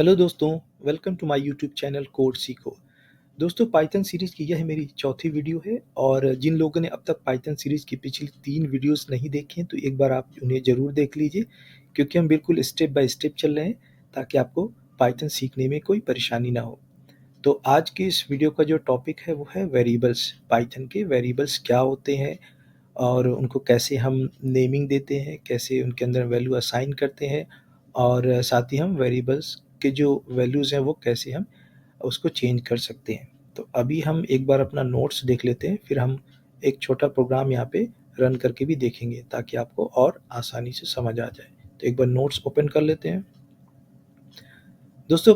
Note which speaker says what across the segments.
Speaker 1: Hello दोस्तों, welcome to my YouTube channel code सीखो। दोस्तों, पाइथन सीरीज़ की यह मेरी चौथी वीडियो है और जिन लोगों ने अब तक पाइथन सीरीज़ की पिछली 3 वीडियोस नहीं देखी हैं, तो एक बार आप उन्हें ज़रूर देख लीजिए क्योंकि हम बिल्कुल स्टेप बाय स्टेप चल रहे हैं ताकि आपको पाइथन सीखने में कोई परेशानी ना हो। तो आज की इस वीडियो का जो टॉपिक है वो है वेरिएबल्स। पाइथन के वेरिएबल्स क्या होते हैं और उनको कैसे हम नेमिंग देते हैं, कैसे उनके अंदर वैल्यू असाइन करते हैं और साथ ही हम वेरिएबल्स के जो वैल्यूज़ हैं वो कैसे हम उसको चेंज कर सकते हैं। तो अभी हम एक बार अपना नोट्स देख लेते हैं, फिर हम एक छोटा प्रोग्राम यहाँ पे रन करके भी देखेंगे ताकि आपको और आसानी से समझ आ जाए। तो एक बार नोट्स ओपन कर लेते हैं। दोस्तों,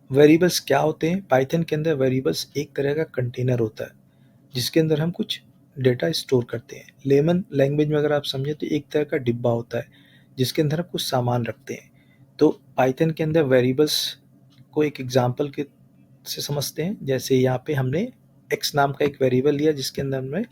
Speaker 1: वेरिएबल्स क्या होते हैं? पाइथन के अंदर वेरिएबल्स एक तरह का कंटेनर होता है जिसके अंदर हम कुछ डेटा स्टोर करते हैं। लेमन लैंग्वेज में अगर आप समझें तो एक तरह का डिब्बा होता है जिसके अंदर हम कुछ सामान रखते हैं। तो पाइथन के अंदर वेरिएबल्स को एक एग्जांपल के से समझते हैं। जैसे यहाँ पे हमने एक्स नाम का एक वेरिएबल लिया जिसके अंदर हमने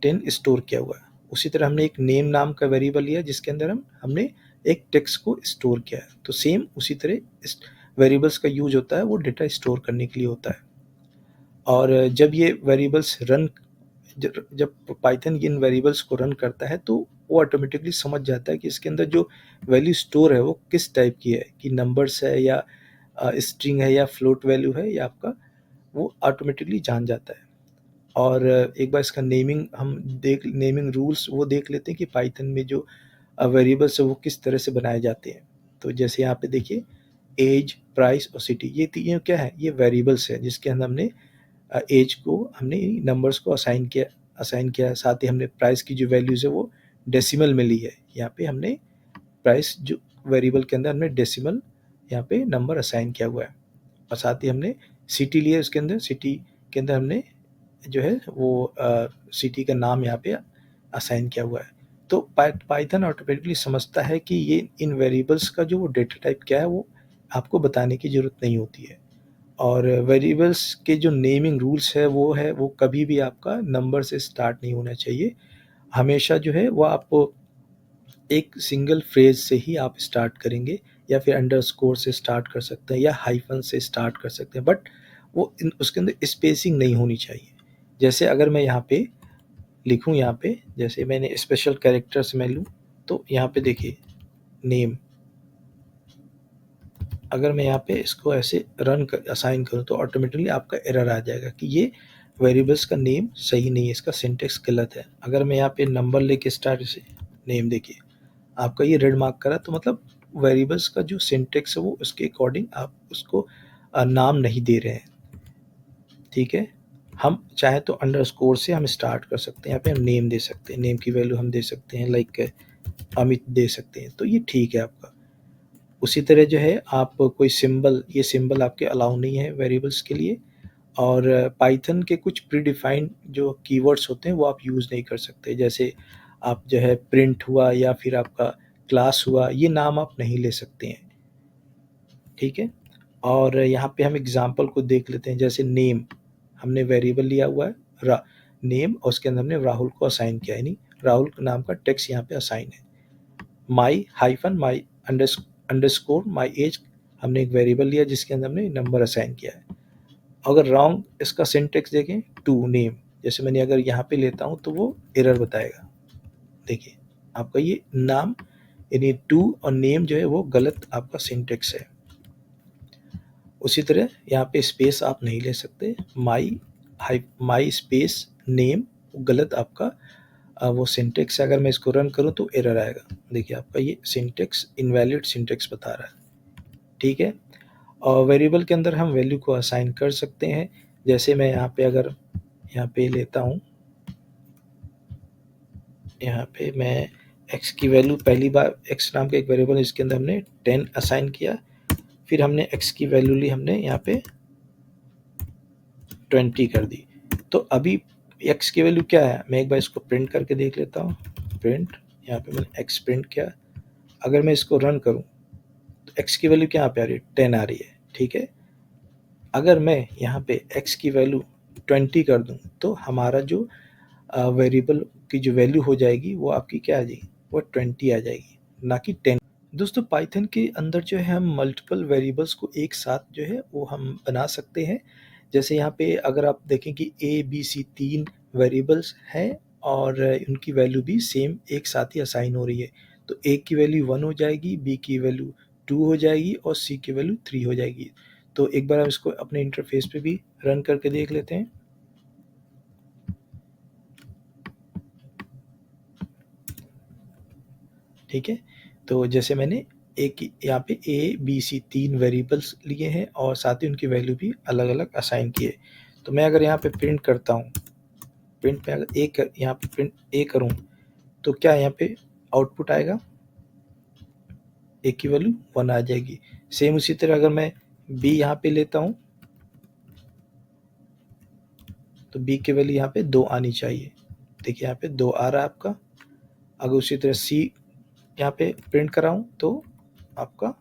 Speaker 1: 10 स्टोर किया हुआ है। उसी तरह हमने एक नेम नाम का वेरिएबल लिया जिसके अंदर हमने एक टेक्स्ट को स्टोर किया है। तो सेम उसी तरह इस वेरिएबल्स का यूज होता है, वो डेटा स्टोर करने के लिए होता है। और जब ये वेरिएबल्स रन जब पाइथन इन वेरिएबल्स को रन करता है तो वो ऑटोमेटिकली समझ जाता है कि इसके अंदर जो वैल्यू स्टोर है वो किस टाइप की है, कि नंबर्स है या स्ट्रिंग है या फ्लोट वैल्यू है या आपका, वो ऑटोमेटिकली जान जाता है। और एक बार इसका नेमिंग रूल्स वो देख लेते हैं कि पाइथन में जो वेरिएबल्स है वो किस तरह से बनाए जाते हैं। तो जैसे यहाँ पे देखिए, एज, प्राइस और सिटी, ये तीनों क्या है? ये वेरिएबल्स है जिसके अंदर हमने एज को हमने नंबर्स को असाइन किया। साथ ही हमने प्राइस की जो वैल्यूज़ है वो डेसिमल में ली है। यहाँ पे हमने प्राइस जो वेरिएबल के अंदर हमने डेसिमल यहाँ पे नंबर असाइन किया हुआ है। और साथ ही हमने सिटी लिया, उसके अंदर सिटी के अंदर हमने जो है वो सिटी का नाम यहाँ पे असाइन किया हुआ है। तो पाइथन ऑटोमेटिकली समझता है कि ये इन वेरिएबल्स का जो वो डेटा टाइप क्या है वो आपको बताने की ज़रूरत नहीं होती है। और वेरिएबल्स के जो नेमिंग रूल्स है वो कभी भी आपका नंबर से स्टार्ट नहीं होना चाहिए। हमेशा जो है वो आपको एक सिंगल फ्रेज से ही आप स्टार्ट करेंगे, या फिर अंडरस्कोर से स्टार्ट कर सकते हैं या हाइफन से स्टार्ट कर सकते हैं, बट वो उसके अंदर स्पेसिंग नहीं होनी चाहिए। जैसे अगर मैं यहाँ पे लिखूँ, यहाँ पे जैसे मैंने स्पेशल कैरेक्टर्स में लूँ, तो यहाँ पे देखिए नेम, अगर मैं यहाँ पे इसको ऐसे असाइन करूँ तो ऑटोमेटिकली आपका एरर आ जाएगा कि ये वेरिएबल्स का नेम सही नहीं है, इसका सिंटेक्स गलत है। अगर मैं यहाँ पे नंबर लेके स्टार्ट से नेम, देखिए आपका ये रेड मार्क करा, तो मतलब वेरिएबल्स का जो सिंटेक्स है वो उसके अकॉर्डिंग आप उसको नाम नहीं दे रहे हैं। ठीक है, हम चाहे तो अंडरस्कोर से हम स्टार्ट कर सकते हैं। यहाँ पे हम नेम दे सकते हैं, नेम की वैल्यू हम दे सकते हैं लाइक अमित दे सकते हैं, तो ये ठीक है आपका। उसी तरह जो है आप कोई सिंबल, ये सिंबल आपके अलाउ नहीं है वेरिएबल्स के लिए। और पाइथन के कुछ प्रीडिफाइंड जो कीवर्ड्स होते हैं वो आप यूज़ नहीं कर सकते। जैसे आप जो है प्रिंट हुआ या फिर आपका क्लास हुआ, ये नाम आप नहीं ले सकते हैं। ठीक है, और यहाँ पे हम एग्जांपल को देख लेते हैं। जैसे नेम, हमने वेरिएबल लिया हुआ है नेम, और उसके अंदर हमने राहुल को असाइन किया है, यानी राहुल नाम का टेक्स्ट यहाँ पे असाइन है। My hyphen my underscore my age, हमने एक वेरिएबल लिया जिसके अंदर हमने नंबर असाइन किया है। अगर रॉन्ग इसका सिंटेक्स देखें, टू नेम, जैसे मैंने अगर यहाँ पे लेता हूँ तो वो एरर बताएगा। देखिए आपका ये नाम, यानी टू और नेम जो है वो गलत आपका सिंटेक्स है। उसी तरह यहाँ पे स्पेस आप नहीं ले सकते। माई स्पेस नेम, गलत आपका वो सिंटेक्स है। अगर मैं इसको रन करूँ तो एरर आएगा। देखिए आपका ये सिंटेक्स इनवैलिड सिंटेक्स बता रहा है। ठीक है, और वेरिएबल के अंदर हम वैल्यू को असाइन कर सकते हैं। जैसे मैं यहाँ पे अगर यहाँ पे लेता हूँ, यहाँ पे मैं x की वैल्यू, पहली बार x नाम का एक वेरिएबल इसके अंदर हमने 10 असाइन किया, फिर हमने x की वैल्यू ली, हमने यहाँ पे 20 कर दी। तो अभी x की वैल्यू क्या है, मैं एक बार इसको प्रिंट करके देख लेता हूँ। प्रिंट, यहाँ पे मैंने x प्रिंट किया। अगर मैं इसको रन करूँ तो x की वैल्यू क्या पे आ रही है, 10 आ रही है। ठीक है, अगर मैं यहाँ पे x की वैल्यू 20 कर दूँ तो हमारा जो वेरिएबल की जो वैल्यू हो जाएगी वो आपकी क्या आ जाएगी, वो 20 आ जाएगी, ना कि 10। दोस्तों पाइथन के अंदर जो है हम मल्टीपल वेरिएबल्स को एक साथ जो है वो हम बना सकते हैं। जैसे यहाँ पे अगर आप देखें कि ए, बी, सी 3 वेरिएबल्स हैं और उनकी वैल्यू भी सेम एक साथ ही असाइन हो रही है। तो ए की वैल्यू 1 हो जाएगी, बी की वैल्यू 2 हो जाएगी और सी की वैल्यू 3 हो जाएगी। तो एक बार हम इसको अपने इंटरफेस पे भी रन करके देख लेते हैं। ठीक है, तो जैसे मैंने एक यहाँ पे ए, बी, सी 3 वेरिएबल्स लिए हैं और साथ ही उनकी वैल्यू भी अलग-अलग असाइन की है। तो मैं अगर यहाँ पे प्रिंट करता हूँ, प्रिंट में अगर यहाँ पे प्रिंट ए करूँ तो क्या यहाँ पे आउटपुट आएगा? ए की वैल्यू 1 आ जाएगी। सेम उसी तरह अगर मैं बी यहाँ पे लेता हूँ तो बी की वैल्यू यहाँ पे 2 आनी चाहिए। देखिए यहाँ पे 2 आ रहा है आपका। अगर उसी तरह सी यहाँ पे प्रिंट कराऊँ तो आपका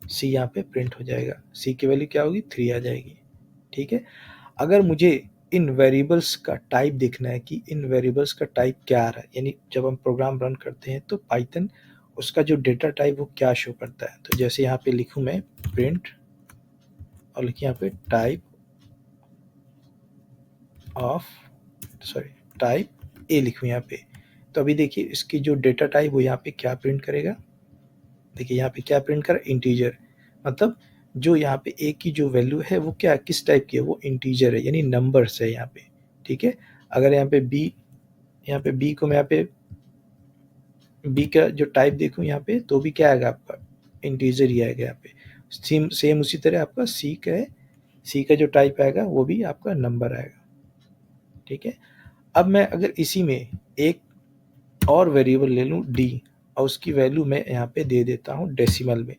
Speaker 1: सी यहाँ पे प्रिंट हो जाएगा। सी की वैल्यू क्या होगी? 3 आ जाएगी। ठीक है, अगर मुझे इन वेरिएबल्स का टाइप देखना है कि इन वेरिएबल्स का टाइप क्या आ रहा है, यानी जब हम प्रोग्राम रन करते हैं तो पाइथन उसका जो डेटा टाइप वो क्या शो करता है। तो जैसे यहाँ पे लिखूँ मैं प्रिंट और लिखिए यहाँ पे टाइप ए लिखूँ यहाँ पे। तो अभी देखिए इसकी जो डेटा टाइप वो यहाँ पे क्या प्रिंट करेगा। देखिए यहाँ पे क्या प्रिंट कर इंटीजर, मतलब जो यहाँ पे ए की जो वैल्यू है वो क्या किस टाइप की है, वो इंटीजर है यानी नंबर्स है यहाँ पे। ठीक है, अगर यहाँ पे बी को मैं यहाँ पे बी का जो टाइप देखूँ यहाँ पे तो भी क्या आएगा आपका इंटीजर ही आएगा यहाँ पे। सेम सेम उसी तरह आपका सी का है, सी का जो टाइप आएगा वो भी आपका नंबर आएगा। ठीक है, अब मैं अगर इसी में एक और वेरिएबल ले लूँ डी और उसकी वैल्यू मैं यहाँ पे दे देता हूँ डेसिमल में।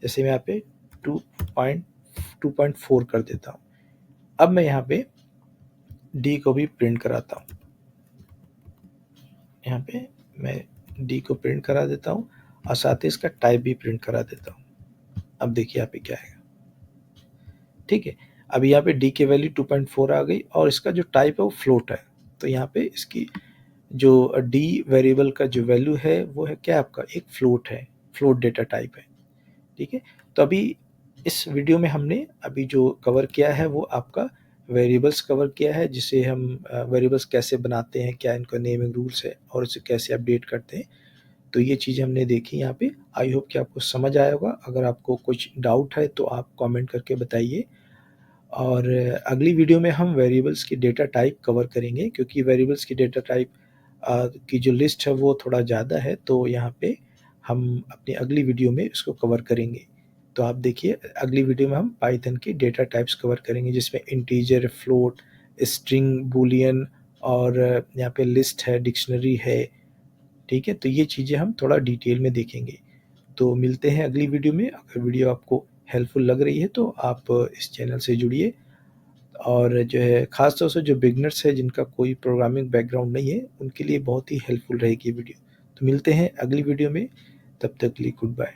Speaker 1: जैसे मैं यहाँ पे 2.4 कर देता हूँ। अब मैं यहाँ पे डी को भी प्रिंट कराता हूँ। यहाँ पे मैं डी को प्रिंट करा देता हूँ और साथ ही इसका टाइप भी प्रिंट करा देता हूँ। अब देखिए यहाँ पे क्या आएगा। ठीक है, अभी यहाँ पे डी की वैल्यू 2.4 आ गई और इसका जो टाइप है वो फ्लोट है। तो यहाँ पे इसकी जो डी वेरिएबल का जो वैल्यू है वो है क्या आपका एक फ्लोट है, फ्लोट डेटा टाइप है। ठीक है, तो अभी इस वीडियो में हमने अभी जो कवर किया है वो आपका वेरिएबल्स कवर किया है, जिसे हम वेरिएबल्स कैसे बनाते हैं, क्या इनका नेमिंग रूल्स है और उसे कैसे अपडेट करते हैं। तो ये चीज़ें हमने देखी यहाँ पे। आई होप कि आपको समझ आया होगा। अगर आपको कुछ डाउट है तो आप कमेंट करके बताइए और अगली वीडियो में हम वेरिएबल्स की डेटा टाइप कवर करेंगे, क्योंकि वेरिएबल्स की डेटा टाइप की जो लिस्ट है वो थोड़ा ज़्यादा है। तो यहाँ पे हम अपनी अगली वीडियो में इसको कवर करेंगे। तो आप देखिए अगली वीडियो में हम पाइथन की डेटा टाइप्स कवर करेंगे, जिसमें इंटीजर, फ्लोट, स्ट्रिंग, बूलियन और यहाँ पे लिस्ट है, डिक्शनरी है। ठीक है, तो ये चीज़ें हम थोड़ा डिटेल में देखेंगे। तो मिलते हैं अगली वीडियो में। अगर वीडियो आपको हेल्पफुल लग रही है तो आप इस चैनल से जुड़िए और जो है ख़ास तौर से जो बिगनर्स है जिनका कोई प्रोग्रामिंग बैकग्राउंड नहीं है उनके लिए बहुत ही हेल्पफुल रहेगी वीडियो। तो मिलते हैं अगली वीडियो में, तब तक के लिए गुड बाय।